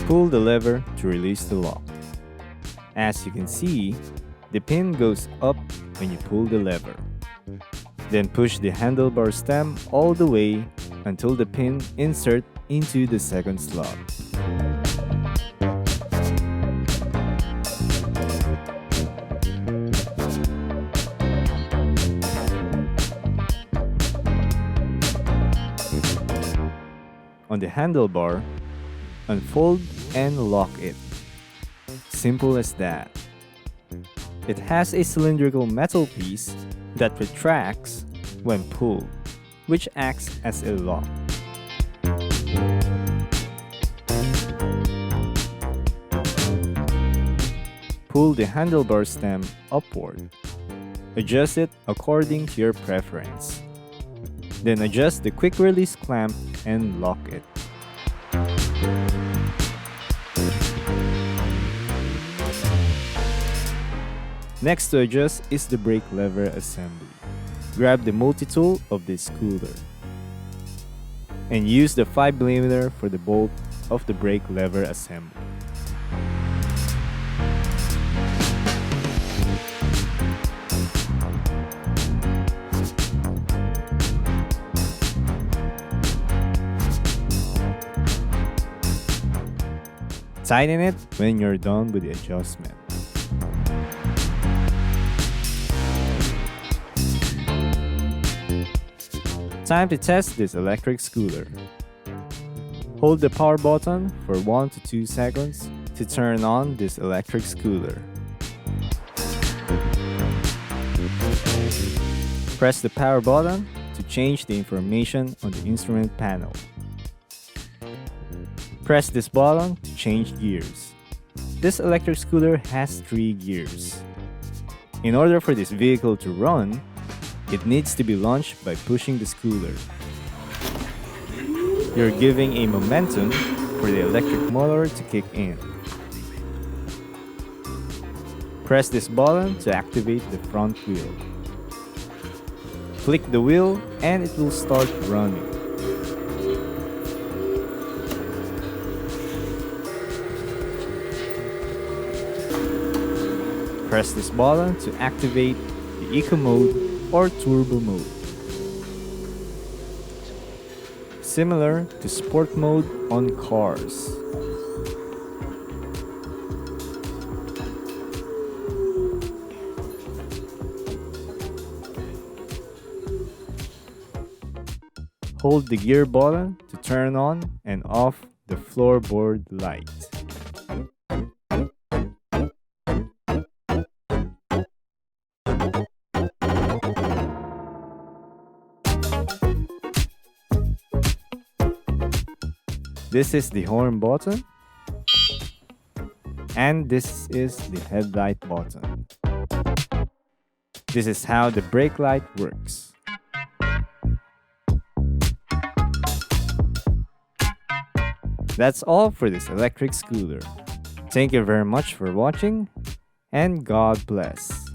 Pull the lever to release the lock. As you can see, the pin goes up when you pull the lever. Then push the handlebar stem all the way until the pin inserts into the second slot. On the handlebar, unfold and lock it. Simple as that. It has a cylindrical metal piece that retracts when pulled, which acts as a lock. Pull the handlebar stem upward. Adjust it according to your preference. Then adjust the quick release clamp and lock it. Next to adjust is the brake lever assembly. Grab the multi-tool of this scooter and use the 5mm for the bolt of the brake lever assembly. Tighten it when you're done with the adjustment. Time to test this electric scooter. Hold the power button for 1 to 2 seconds to turn on this electric scooter. Press the power button to change the information on the instrument panel. Press this button to change gears. This electric scooter has 3 gears. In order for this vehicle to run, it needs to be launched by pushing the scooter. You're giving a momentum for the electric motor to kick in. Press this button to activate the front wheel. Flick the wheel and it will start running. Press this button to activate the Eco mode or Turbo mode. Similar to Sport mode on cars. Hold the gear button to turn on and off the floorboard light. This is the horn button, and this is the headlight button. This is how the brake light works. That's all for this electric scooter. Thank you very much for watching, and God bless.